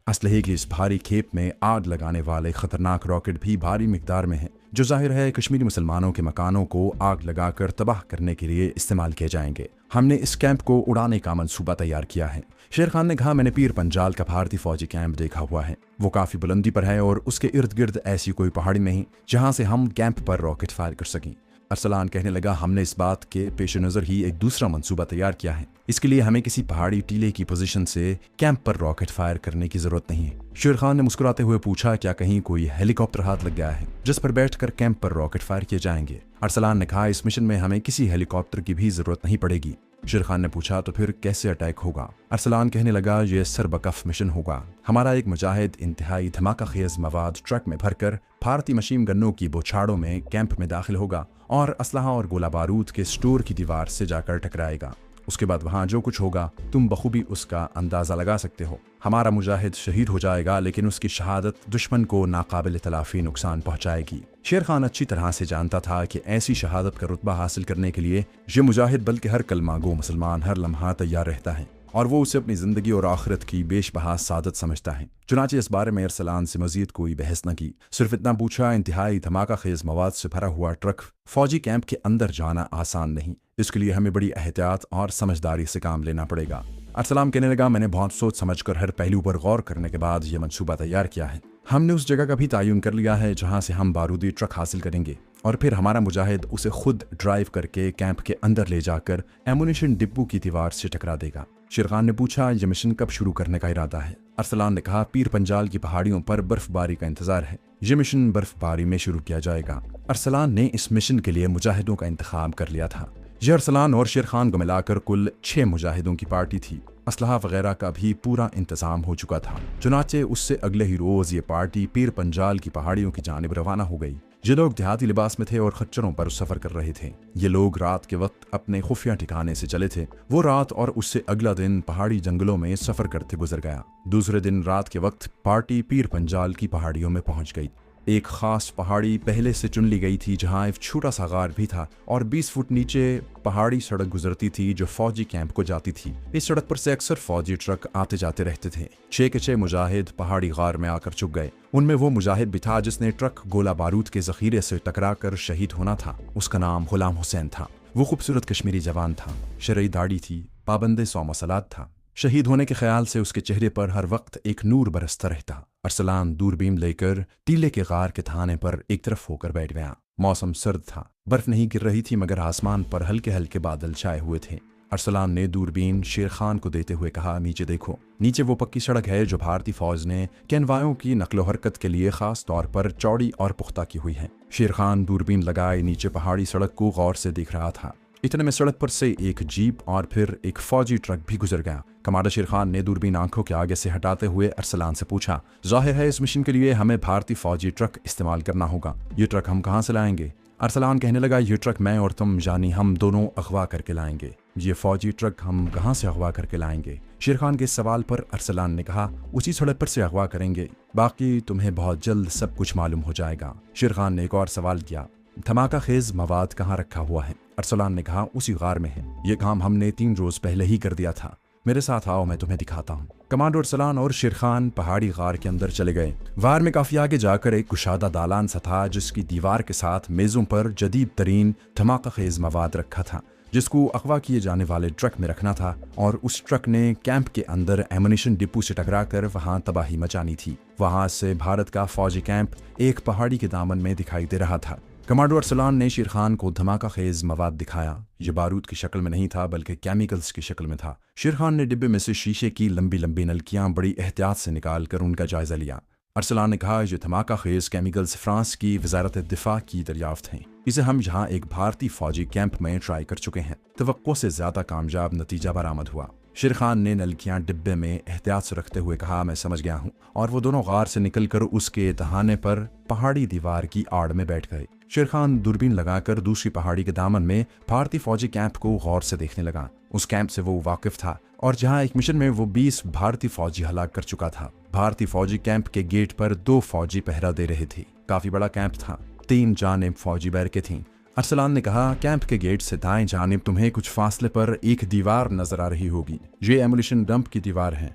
असलहे की इस भारी खेप में आग लगाने वाले खतरनाक रॉकेट भी भारी मिकदार में हैं, जो जाहिर है कश्मीरी मुसलमानों के मकानों को आग लगाकर तबाह करने के लिए इस्तेमाल किए जाएंगे। हमने इस कैंप को उड़ाने का मंसूबा तैयार किया है। शेर खान ने कहा, मैंने पीर पंजाल का भारतीय फौजी कैंप देखा हुआ है। वो काफी बुलंदी पर है और उसके इर्द गिर्द ऐसी कोई पहाड़ी नहीं जहां से हम कैंप पर रॉकेट फायर कर सकें। अरसलान कहने लगा, हमने इस बात के पेश नज़र ही एक दूसरा मंसूबा तैयार किया है। इसके लिए हमें किसी पहाड़ी टीले की पोजीशन से कैंप पर रॉकेट फायर करने की जरूरत नहीं है। शेर खान ने मुस्कुराते हुए पूछा, क्या कहीं कोई हेलीकॉप्टर हाथ लग गया है जिस पर बैठकर कैंप पर रॉकेट फायर किए जाएंगे? अरसलान ने कहा, इस मिशन में हमें किसी हेलीकॉप्टर की भी जरूरत नहीं पड़ेगी। शेर खान ने पूछा, तो फिर कैसे अटैक होगा? अरसलान कहने लगा, ये सरबकफ मिशन होगा। हमारा एक मुजाहिद इंतहाई धमाका खेज मवाद ट्रक में भरकर भारतीय मशीन गन्नों की बोछाड़ों में कैंप में दाखिल होगा और असलहा और गोला बारूद के स्टोर की दीवार से जाकर टकराएगा। उसके बाद वहां जो कुछ होगा तुम बखूबी उसका अंदाजा लगा सकते हो। हमारा मुजाहिद शहीद हो जाएगा, लेकिन उसकी शहादत दुश्मन को नाकाबिल तलाफी नुकसान पहुंचाएगी। शेर खान अच्छी तरह से जानता था कि ऐसी शहादत का रुतबा हासिल करने के लिए ये मुजाहिद बल्कि हर कलमा गो मुसलमान हर लम्हा तैयार रहता है और वो उसे अपनी जिंदगी और आखिरत की बेशबहा सादत समझता है। चुनाचे इस बारे में अरसलान से मजीद कोई बहस न की, सिर्फ इतना पूछा, इंतहाई धमाका खेज मवाद से भरा हुआ ट्रक फौजी कैंप के अंदर जाना आसान नहीं, इसके लिए हमें बड़ी एहतियात और समझदारी से काम लेना पड़ेगा। अरसलान कहने लगा, मैंने बहुत सोच समझ कर हर पहलू पर गौर करने के बाद यह मंसूबा तैयार किया है। हमने उस जगह का भी तयन कर लिया है जहाँ से हम बारूदी ट्रक हासिल करेंगे और फिर हमारा मुजाहिद उसे खुद ड्राइव करके कैंप के अंदर ले जाकर एमुनिशन डिब्बू की दीवार से टकरा देगा। शेर खान ने पूछा, यह मिशन कब शुरू करने का इरादा है? अरसलान ने कहा, पीर पंजाल की पहाड़ियों पर बर्फबारी का इंतजार है, यह मिशन बर्फबारी में शुरू किया जाएगा। अरसलान ने इस मिशन के लिए मुजाहिदों का इंतखाब कर लिया था। यह अरसलान और शेर खान को मिलाकर कुल 6 मुजाहिदों की पार्टी थी। असलहा वगैरह का भी पूरा इंतजाम हो चुका था। चुनाचे उससे अगले ही रोज ये पार्टी पीर पंजाल की पहाड़ियों की जानिब रवाना हो गई। ये लोग देहाती लिबास में थे और खच्चरों पर सफर कर रहे थे। ये लोग रात के वक्त अपने खुफिया ठिकाने से चले थे। वो रात और उससे अगला दिन पहाड़ी जंगलों में सफर करते गुजर गया। दूसरे दिन रात के वक्त पार्टी पीर पंजाल की पहाड़ियों में पहुंच गई। एक खास पहाड़ी पहले से चुन ली गई थी जहां एक छोटा सा गार भी था और 20 फुट नीचे पहाड़ी सड़क गुजरती थी जो फौजी कैंप को जाती थी। इस सड़क पर से अक्सर फौजी ट्रक आते जाते रहते थे। 6 के 6 मुजाहिद पहाड़ी गार में आकर चुप गए। उनमें वो मुजाहिद भी था जिसने ट्रक गोला बारूद के जखीरे से टकराकर शहीद होना था। उसका नाम गुलाम हुसैन था। वो खूबसूरत कश्मीरी जवान था, शरई दाढ़ी थी, पाबंदे सौ मसलात था। शहीद होने के ख्याल से उसके चेहरे पर हर वक्त एक नूर बरसता रहता। अरसलान दूरबीन लेकर टीले के गार के थाने पर एक तरफ होकर बैठ गया। मौसम सर्द था, बर्फ नहीं गिर रही थी मगर आसमान पर हल्के हल्के बादल छाए हुए थे। अरसलान ने दूरबीन शेर खान को देते हुए कहा, नीचे देखो। नीचे वो पक्की सड़क है जो भारतीय फौज ने कैनवायों की नकलो हरकत के लिए खास तौर पर चौड़ी और पुख्ता की हुई है। शेर खान दूरबीन लगाए नीचे पहाड़ी सड़क को गौर से देख रहा था। इतने में सड़क पर से एक जीप और फिर एक फौजी ट्रक भी गुजर गया। कमांडर शेर खान ने दूरबीन आंखों के आगे से हटाते हुए अरसलान से पूछा, जाहिर है इस मिशन के लिए हमें भारतीय फौजी ट्रक इस्तेमाल करना होगा। ये ट्रक हम कहाँ से लाएंगे? अरसलान कहने लगा, ये ट्रक मैं और तुम यानी हम दोनों अगवा करके लाएंगे। ये फौजी ट्रक हम कहाँ से अगवा करके लाएंगे? शेर खान के सवाल पर अरसलान ने कहा, उसी सड़क पर से अगवा करेंगे, बाकी तुम्हें बहुत जल्द सब कुछ मालूम हो जाएगा। शेर खान ने एक और सवाल किया, धमाका खेज मवाद कहाँ रखा हुआ है? अरसलान ने कहा, उसी गार में है। ये काम हमने 3 रोज पहले ही कर दिया था। मेरे साथ आओ, मैं तुम्हें दिखाता हूँ। कमांडो अरसलान और शेर खान पहाड़ी गार के अंदर चले गए। गार में काफी आगे जाकर एक कुशादा दालान सा था जिसकी दीवार के साथ मेजों पर जदीद तरीन धमाका खेज मवाद रखा था जिसको अगवा किए जाने वाले ट्रक में रखना था और उस ट्रक ने कैंप के अंदर एमुनिशन डिपो से टकराकर वहां तबाही मचानी थी। वहां से भारत का फौजी कैंप एक पहाड़ी के दामन में दिखाई दे रहा था। कमांडो अरसलान ने शेर खान को धमाका खेज मवाद दिखाया। ये बारूद की शक्ल में नहीं था बल्कि केमिकल्स की शक्ल में था। शेर खान ने डिब्बे में से शीशे की लंबी लंबी नलकियां बड़ी एहतियात से निकाल कर उनका जायजा लिया। अरसलान ने कहा, ये धमाका खेज केमिकल्स फ्रांस की वजारत दिफा की दरियाफ्त हैं। इसे हम यहाँ एक भारतीय फौजी कैंप में ट्राई कर चुके हैं। तवक्को से ज्यादा कामयाब नतीजा बरामद हुआ। शेर खान ने नलकियां डिब्बे में एहतियात से रखते हुए कहा, मैं समझ गया हूँ। और वो दोनों गार से निकलकर उसके तहाने पर पहाड़ी दीवार की आड़ में बैठ गए। शेर खान दूरबीन लगाकर दूसरी पहाड़ी के दामन में भारतीय फौजी कैंप को गौर से देखने लगा। उस कैंप से वो वाकिफ था और जहां एक मिशन में वो 20 भारतीय फौजी हलाक कर चुका था। भारतीय फौजी कैंप के गेट पर 2 फौजी पहरा दे रहे थे। काफी बड़ा कैंप था, 3 जानिब फौजी बैरकें थीं। अरसलान ने कहा, कैंप के गेट से दाएं जानिब तुम्हें कुछ फासले पर एक दीवार नजर आ रही होगी। ये एमुनिशन डंप की दीवार है।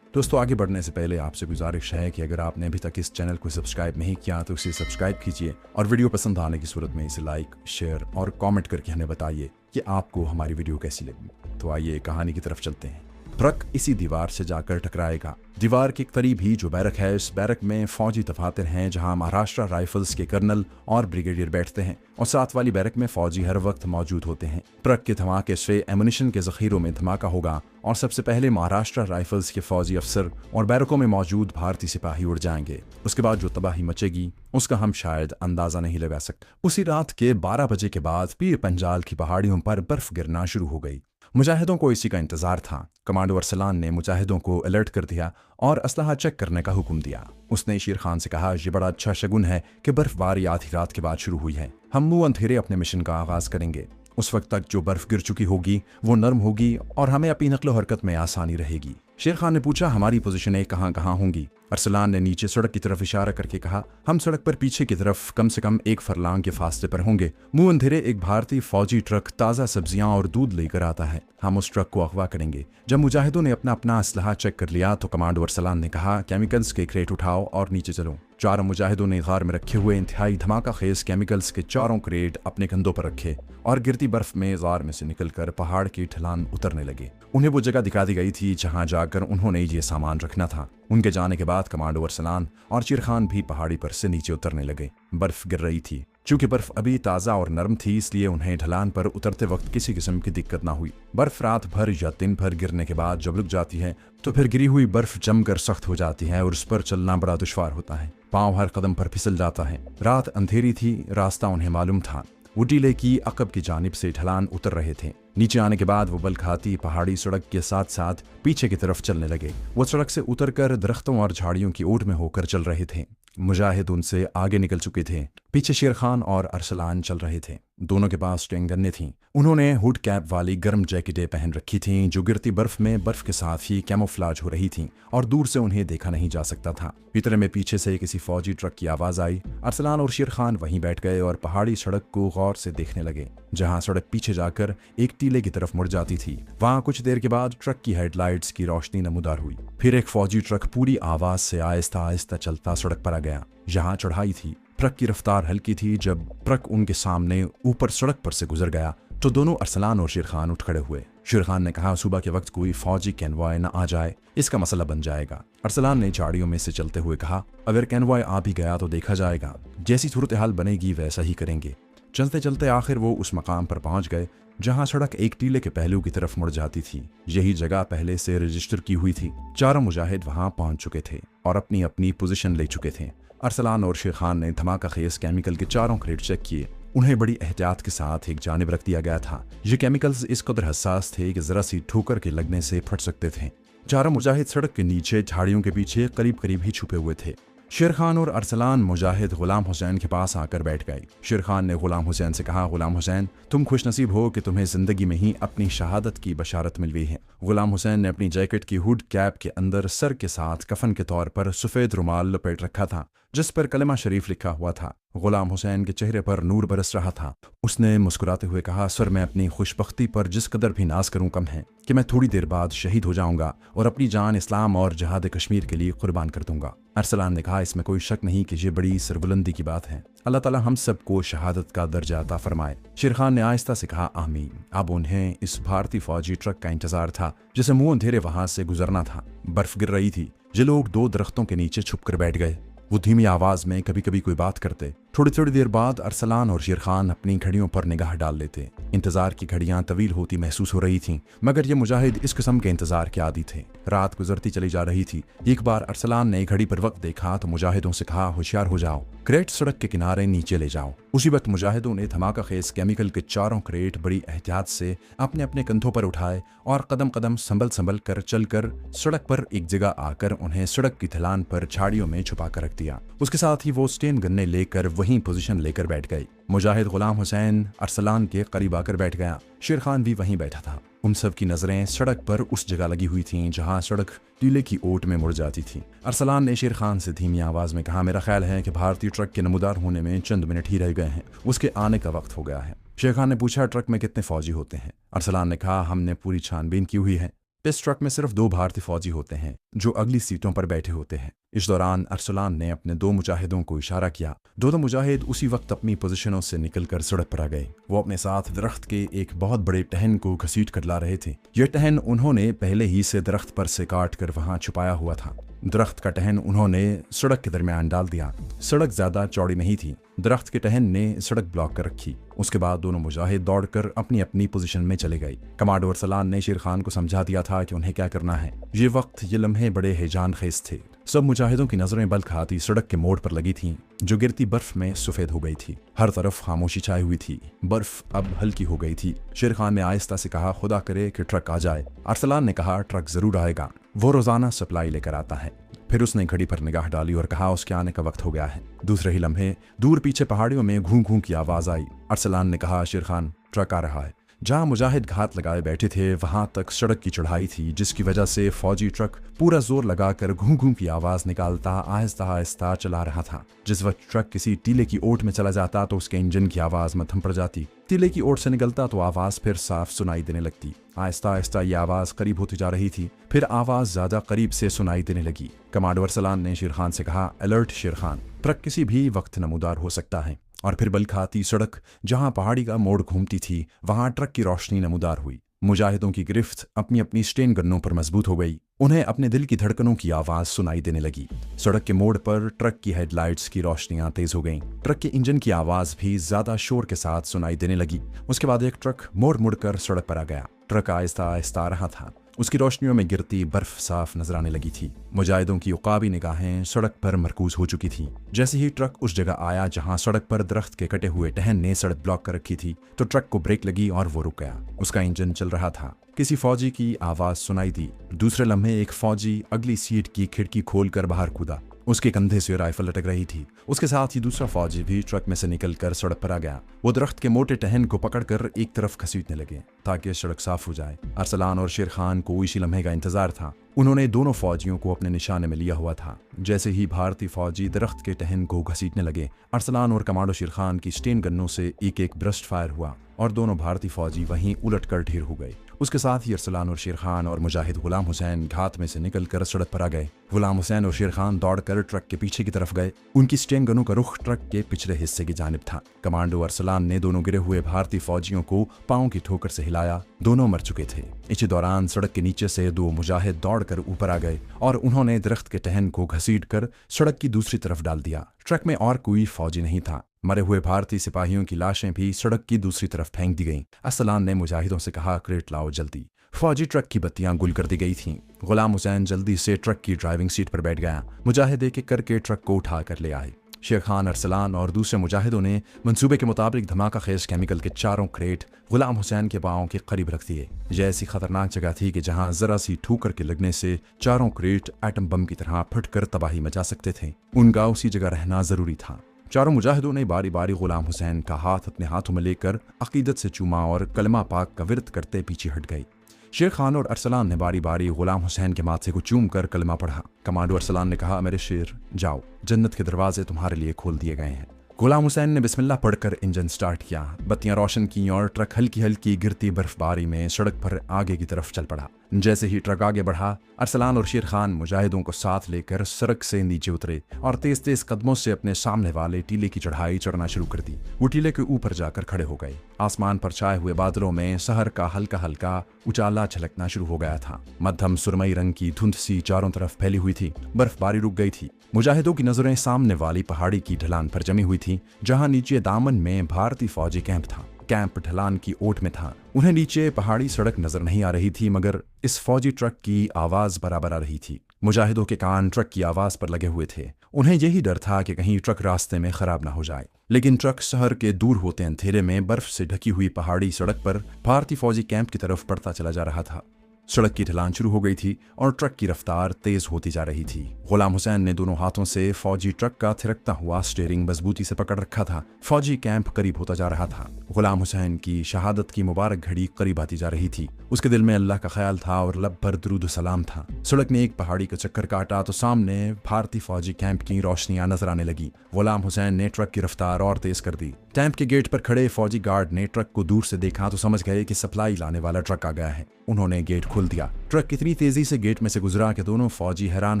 दोस्तों, आगे बढ़ने से पहले आपसे गुजारिश है कि अगर आपने अभी तक इस चैनल को सब्सक्राइब नहीं किया तो इसे सब्सक्राइब कीजिए और वीडियो पसंद आने की सूरत में इसे लाइक, शेयर और कमेंट करके हमें बताइए कि आपको हमारी वीडियो कैसी लगी। तो आइए कहानी की तरफ चलते हैं। ट्रक इसी दीवार से जाकर टकराएगा। दीवार के करीब ही जो बैरक है, इस बैरक में फौजी दफातर हैं जहां महाराष्ट्र राइफल्स के कर्नल और ब्रिगेडियर बैठते हैं और साथ वाली बैरक में फौजी हर वक्त मौजूद होते हैं। ट्रक के धमाके से एमुनिशन के जखीरों में धमाका होगा और सबसे पहले महाराष्ट्र राइफल्स के फौजी अफसर और बैरकों में मौजूद भारतीय सिपाही उड़ जाएंगे। उसके बाद जो तबाही मचेगी उसका हम शायद अंदाजा नहीं लगा सकते। उसी रात के 12 बजे के बाद पीर पंजाल की पहाड़ियों पर बर्फ गिरना शुरू हो गई। मुजाहिदों को इसी का इंतजार था। कमांडो अरसलान ने मुजाहिदों को अलर्ट कर दिया और असलहा चेक करने का हुक्म दिया। उसने शेर खान से कहा, यह बड़ा अच्छा शगुन है कि बर्फबारी आधी रात के बाद शुरू हुई है। हम मुंह अंधेरे अपने मिशन का आगाज करेंगे। उस वक्त तक जो बर्फ गिर चुकी होगी वो नरम होगी और हमें अपनी नकलो हरकत में आसानी रहेगी। शेर खान ने पूछा, हमारी पोजीशनें कहाँ कहाँ होंगी? अरसलान ने नीचे सड़क की तरफ इशारा करके कहा, हम सड़क पर पीछे की तरफ कम से कम 1 फरलांग के फासले पर होंगे। मुंह अंधेरे एक भारतीय फौजी ट्रक ताज़ा सब्जियां और दूध लेकर आता है। हम उस ट्रक को अगवा करेंगे। जब मुजाहिदों ने अपना असलहा चेक कर लिया तो कमांडो अरसलान ने कहा, केमिकल्स के क्रेट उठाओ और नीचे चलो। चारों मुजाहिदों ने गार में रखे हुए इंतहाई धमाका खेज केमिकल्स के 4 क्रेट अपने कंधों पर रखे और गिरती बर्फ में गार में से निकलकर पहाड़ की ढलान उतरने लगे। उन्हें वो जगह दिखा दी गई थी जहां जाकर उन्होंने ये सामान रखना था। उनके जाने के बाद कमांडो अरसलान और शेर खान भी पहाड़ी पर से नीचे उतरने लगे। बर्फ गिर रही थी। चूंकि बर्फ अभी ताज़ा और नरम थी इसलिए उन्हें ढलान पर उतरते वक्त किसी किस्म की दिक्कत ना हुई। बर्फ रात भर या दिन भर गिरने के बाद जब रुक जाती है तो फिर गिरी हुई बर्फ जमकर सख्त हो जाती है और उस पर चलना बड़ा दुश्वार होता है। पांव हर कदम पर फिसल जाता है। रात अंधेरी थी। रास्ता उन्हें मालूम था। वो टीले की अकब की जानिब से ढलान उतर रहे थे। नीचे आने के बाद वो बल खाती पहाड़ी सड़क के साथ साथ पीछे की तरफ चलने लगे। वो सड़क से उतरकर दरख्तों और झाड़ियों की ओट में होकर चल रहे थे। मुजाहिद उनसे आगे निकल चुके थे। पीछे शेर खान और अरसलान चल रहे थे। दोनों के पास स्ट्रिंग गन्ने थीं। उन्होंने हुड कैप वाली गर्म जैकेटें पहन रखी थीं जो गिरती बर्फ में बर्फ के साथ ही कैमोफ्लाज हो रही थीं और दूर से उन्हें देखा नहीं जा सकता था। भीतर में पीछे से किसी फौजी ट्रक की आवाज आई। अरसलान और शेर खान वहीं बैठ गए और पहाड़ी सड़क को गौर से देखने लगे। जहां सड़क पीछे जाकर एक टीले की तरफ मुड़ जाती थी वहां कुछ देर के बाद ट्रक की हेडलाइट्स की रोशनी नमूदार हुई। फिर एक फौजी ट्रक पूरी आवाज से आहिस्ता आहिस्ता चलता सड़क पर आ गया। जहां चढ़ाई थी। ट्रक की रफ्तार हल्की थी। जब ट्रक उनके सामने ऊपर सड़क पर से गुजर गया तो दोनों अरसलान और शेर खान उठ खड़े हुए। शेर खान ने कहा, सुबह के वक्त कोई फौजी कैनवाय न आ जाए, इसका मसला बन जाएगा। अरसलान ने झाड़ियों में से चलते हुए कहा, अगर कैनवाय आ भी गया तो देखा जाएगा। जैसी सूरत हाल बनेगी वैसा ही करेंगे। चलते चलते आखिर वो उस मकाम पर पहुंच गए जहां सड़क एक टीले के पहलू की तरफ मुड़ जाती थी। यही जगह पहले से रजिस्टर की हुई थी। चारों मुजाहिद वहां पहुंच चुके थे और अपनी अपनी पोजीशन ले चुके थे। अरसलान और शेर खान ने धमाका खेज केमिकल के 4 क्रेट चेक किए। उन्हें बड़ी एहतियात के साथ एक जानिब रख दिया गया था। ये केमिकल्स इस कदर हसास थे कि जरा सी ठोकर के लगने से फट सकते थे। चारों मुजाहिद सड़क के नीचे झाड़ियों के पीछे करीब करीब ही छुपे हुए थे। शेर खान और अरसलान मुजाहिद गुलाम हुसैन के पास आकर बैठ गए। शेर खान ने गुलाम हुसैन से कहा, गुलाम हुसैन, तुम खुशनसीब हो कि तुम्हें जिंदगी में ही अपनी शहादत की बशारत मिल गई है। गुलाम हुसैन ने अपनी जैकेट की हुड कैप के अंदर सर के साथ कफन के तौर पर सफ़ेद रुमाल लपेट रखा था जिस पर कलमा शरीफ लिखा हुआ था। गुलाम हुसैन के चेहरे पर नूर बरस रहा था। उसने मुस्कुराते हुए कहा, सर, मैं अपनी खुशबख्ती पर जिस कदर भी नाज करूं कम है कि मैं थोड़ी देर बाद शहीद हो जाऊंगा और अपनी जान इस्लाम और जहाद कश्मीर के लिए कुर्बान कर दूंगा। अरसलान ने कहा, इसमें कोई शक नहीं कि ये बड़ी सरबुलंदी की बात है। अल्लाह ताला हम सबको शहादत का दर्जा अता फरमाए। शेर खान ने आहिस्ता से कहा, आमीन। अब उन्हें इस भारतीय फौजी ट्रक का इंतजार था जिसे मुंह अंधेरे वहां से गुजरना था। बर्फ गिर रही थी। ये लोग 2 दरख्तों के नीचे छुप कर बैठ गए। वो धीमी आवाज में कभी कभी कोई बात करते। थोड़ी थोड़ी देर बाद अरसलान और शेर खान अपनी घड़ियों पर निगाह डाल लेते। इंतजार की घड़ियां तवील होती महसूस हो रही थीं, मगर ये मुजाहिद इस किस्म के इंतजार के आदी थे। रात गुजरती चली जा रही थी। एक बार अरसलान ने घड़ी पर वक्त देखा तो मुजाहिदों से कहा, होशियार हो जाओ, क्रेट सड़क के किनारे नीचे ले जाओ। उसी वक्त मुजाहिदों ने धमाका खेज केमिकल के 4 क्रेट बड़ी एहतियात से अपने अपने कंधों पर उठाए और कदम कदम संभल संभल कर चलकर सड़क पर एक जगह आकर उन्हें सड़क की ढलान पर झाड़ियों में छुपा कर रख दिया। उसके साथ ही वो स्टेन गन्ने लेकर वहीं पोजीशन लेकर बैठ गए। मुजाहिद गुलाम हुसैन अरसलान के करीब आकर बैठ गया। शेर खान भी वहीं बैठा था। उन सब की नजरें सड़क पर उस जगह लगी हुई थीं जहां सड़क टीले की ओट में मुड़ जाती थी। अरसलान ने शेर खान से धीमी आवाज में कहा, मेरा ख्याल है कि भारतीय ट्रक के नमूदार होने में चंद मिनट ही रह गए हैं, उसके आने का वक्त हो गया है। शेर खान ने पूछा, ट्रक में कितने फौजी होते हैं? अरसलान ने कहा, हमने पूरी छानबीन की हुई है, इस ट्रक में सिर्फ 2 भारतीय फौजी होते हैं जो अगली सीटों पर बैठे होते हैं। इस दौरान अरसलान ने अपने 2 मुजाहिदों को इशारा किया। दोनों मुजाहिद उसी वक्त अपनी पोजीशनों से निकलकर सड़क पर आ गए। वो अपने साथ दरख्त के एक बहुत बड़े टहन को घसीट कर ला रहे थे। यह टहन उन्होंने पहले ही से दरख्त पर से काट कर वहां छुपाया हुआ था। दरख्त का टहन उन्होंने सड़क के दरमियान डाल दिया। सड़क ज्यादा चौड़ी नहीं थी। दरख्त के टहन ने सड़क ब्लॉक कर रखी। उसके बाद दोनों मुजाहिद दौड़कर अपनी अपनी पोजीशन में चले गए। कमांडो अरसलान ने शेर खान को समझा दिया था कि उन्हें क्या करना है। ये वक्त ये लम्हे बड़े हैजान खेज थे। सब मुजाहिदों की नजरें बल खाती सड़क के मोड़ पर लगी थीं, जो गिरती बर्फ में सफेद हो गई थी। हर तरफ खामोशी छाई हुई थी। बर्फ अब हल्की हो गई थी। शेर खान ने आहिस्ता से कहा, खुदा करे कि ट्रक आ जाए। अरसलान ने कहा, ट्रक जरूर आएगा, वो रोजाना सप्लाई लेकर आता है। फिर उसने घड़ी पर निगाह डाली और कहा, उसके आने का वक्त हो गया है। दूसरे ही लम्हे दूर पीछे पहाड़ियों में घूं घूं की आवाज आई। अरसलान ने कहा, शेर खान, ट्रक आ रहा है। जहां मुजाहिद घात लगाए बैठे थे वहां तक सड़क की चढ़ाई थी, जिसकी वजह से फौजी ट्रक पूरा जोर लगाकर घूं घूं की आवाज निकालता आहिस्ता आहिस्ता चला रहा था। जिस वक्त ट्रक किसी टीले की ओट में चला जाता तो उसके इंजन की आवाज मध्यम पड़ जाती। टीले की ओट से निकलता तो आवाज फिर साफ सुनाई देने लगती। आहिस्ता आहिस्ता ये आवाज करीब होती जा रही थी। फिर आवाज ज्यादा करीब से सुनाई देने लगी। कमांडो अरसलान ने शेर खान से कहा, अलर्ट शेर खान, ट्रक किसी भी वक्त नमूदार हो सकता है। और फिर बल खाती सड़क जहां पहाड़ी का मोड़ घूमती थी वहां ट्रक की रोशनी नमूदार हुई। मुजाहिदों की गिरफ्त अपनी अपनी स्टेन गन्नों पर मजबूत हो गई। उन्हें अपने दिल की धड़कनों की आवाज सुनाई देने लगी। सड़क के मोड़ पर ट्रक की हेडलाइट्स की रोशनियां तेज हो गईं। ट्रक के इंजन की आवाज भी ज्यादा शोर के साथ सुनाई देने लगी। उसके बाद एक ट्रक मोड़ मुड़कर सड़क पर आ गया। ट्रक आहिस्ता आहिस्ता आ रहा था। उसकी रोशनियों में गिरती बर्फ साफ नजर आने लगी थी। मुजाहिदों की उकाबी निगाहें सड़क पर मरकूज हो चुकी थी। जैसे ही ट्रक उस जगह आया जहां सड़क पर दरख्त के कटे हुए टहन ने सड़क ब्लॉक कर रखी थी, तो ट्रक को ब्रेक लगी और वो रुक गया। उसका इंजन चल रहा था। किसी फौजी की आवाज सुनाई दी। दूसरे लम्हे एक फौजी अगली सीट की खिड़की खोलकर बाहर कूदा। उसके कंधे से राइफल लटक रही थी। उसके साथ ही दूसरा फौजी भी ट्रक में से निकलकर सड़क पर आ गया। वो दरख्त के मोटे टहन को पकड़कर एक तरफ घसीटने लगे ताकि सड़क साफ हो जाए। अरसलान और शेर खान को इसी लम्हे का इंतजार था। उन्होंने दोनों फौजियों को अपने निशाने में लिया हुआ था। जैसे ही भारतीय फौजी दरख्त के टहन को घसीटने लगे, अरसलान और कमांडो शेर खान की स्टेन गन्नों से एक एक ब्रस्ट फायर हुआ और दोनों भारतीय फौजी वहीं उलटकर ढेर हो गए। उसके साथ ही अरसलान और शेर खान और मुजाहिद गुलाम हुसैन घात में से निकलकर सड़क पर आ गए। गुलाम हुसैन और शेर खान दौड़कर ट्रक के पीछे की तरफ गए। उनकी स्टेन गनों का रुख ट्रक के पिछले हिस्से की जानिब था। कमांडो अरसलान ने दोनों गिरे हुए भारतीय फौजियों को पांव की ठोकर से हिलाया। दोनों मर चुके थे। इसी दौरान सड़क के नीचे से 2 मुजाहिद दौड़कर ऊपर आ गए और उन्होंने दरख्त के टहन को घसीटकर सड़क की दूसरी तरफ डाल दिया। ट्रक में और कोई फौजी नहीं था। मरे हुए भारतीय सिपाहियों की लाशें भी सड़क की दूसरी तरफ फेंक दी गईं। अरसलान ने मुजाहिदों से कहा, क्रेट लाओ जल्दी। फौजी ट्रक की बत्तियां गुल कर दी गई थीं। गुलाम हुसैन जल्दी से ट्रक की ड्राइविंग सीट पर बैठ गया। मुजाहिद एक एक करके ट्रक को उठा कर ले आए। शेर खान, अरसलान और दूसरे मुजाहिदों ने मंसूबे के मुताबिक धमाका खेज केमिकल के 4 क्रेट गुलाम हुसैन के पांव के करीब रख दिए। यह ऐसी खतरनाक जगह थी कि जहां जरा सी ठोकर के लगने से 4 क्रेट एटम बम की तरह फटकर तबाही मचा सकते थे। उनका उसी जगह रहना जरूरी था। चारों मुजाहिदों ने बारी बारी गुलाम हुसैन का हाथ अपने हाथों में लेकर अकीदत से चूमा और कलमा पाक का विरत करते पीछे हट गए। शेर खान और अरसलान ने बारी बारी गुलाम हुसैन के माथे को चूम कर कलमा पढ़ा। कमांडो अरसलान ने कहा, मेरे शेर जाओ, जन्नत के दरवाजे तुम्हारे लिए खोल दिए गए हैं। गुलाम हुसैन ने बिस्मिल्लाह पढ़कर इंजन स्टार्ट किया। बत्तियां रोशन की और ट्रक हल्की हल्की गिरती बर्फबारी में सड़क पर आगे की तरफ चल पड़ा। जैसे ही ट्रक आगे बढ़ा, अरसलान और शेर खान मुजाहिदों को साथ लेकर सड़क से नीचे उतरे और तेज तेज कदमों से अपने सामने वाले टीले की चढ़ाई चढ़ना शुरू कर दी। वो टीले के ऊपर जाकर खड़े हो गए। आसमान पर छाए हुए बादलों में शहर का हल्का हल्का उजाला छलकना शुरू हो गया था। मध्यम सुरमई रंग की धुंध सी चारों तरफ फैली हुई थी। बर्फबारी रुक गई थी। मुजाहिदों की नजरें सामने वाली पहाड़ी की ढलान पर जमी हुई थी, जहां नीचे दामन में भारतीय फौजी कैंप था। कैंप ढलान की ओट में था। उन्हें नीचे पहाड़ी सड़क नजर नहीं आ रही थी, मगर इस फौजी ट्रक की आवाज बराबर आ रही थी। मुजाहिदों के कान ट्रक की आवाज पर लगे हुए थे। उन्हें यही डर था कि कहीं ट्रक रास्ते में खराब ना हो जाए। लेकिन ट्रक शहर के दूर होते अंधेरे में बर्फ से ढकी हुई पहाड़ी सड़क पर भारतीय फौजी कैंप की तरफ बढ़ता चला जा रहा था। सड़क की ढलान शुरू हो गई थी और ट्रक की रफ्तार तेज होती जा रही थी। गुलाम हुसैन ने दोनों हाथों से फौजी ट्रक का थिरकता हुआ स्टीयरिंग मजबूती से पकड़ रखा था। फौजी कैंप करीब होता जा रहा था। गुलाम हुसैन की शहादत की मुबारक घड़ी करीब आती जा रही थी। उसके दिल में अल्लाह का ख्याल था और लब पर दरूद सलाम था। सड़क ने एक पहाड़ी का चक्कर काटा तो सामने भारतीय फौजी कैंप की रोशनियां नजर आने लगी। गुलाम हुसैन ने ट्रक की रफ्तार और तेज कर दी। कैंप के गेट पर खड़े फौजी गार्ड ने ट्रक को दूर से देखा तो समझ गए कि सप्लाई लाने वाला ट्रक आ गया है। उन्होंने गेट खोल दिया। ट्रक इतनी तेजी से गेट में से गुजरा कि दोनों फौजी हैरान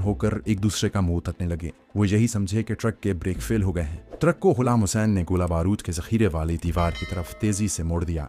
होकर एक दूसरे का मुंह तकने लगे। वो यही समझे कि ट्रक के ब्रेक फेल हो गए हैं। ट्रक को गुलाम हुसैन ने गोला बारूद के जखीरे वाली दीवार की तरफ तेजी से मोड़ दिया।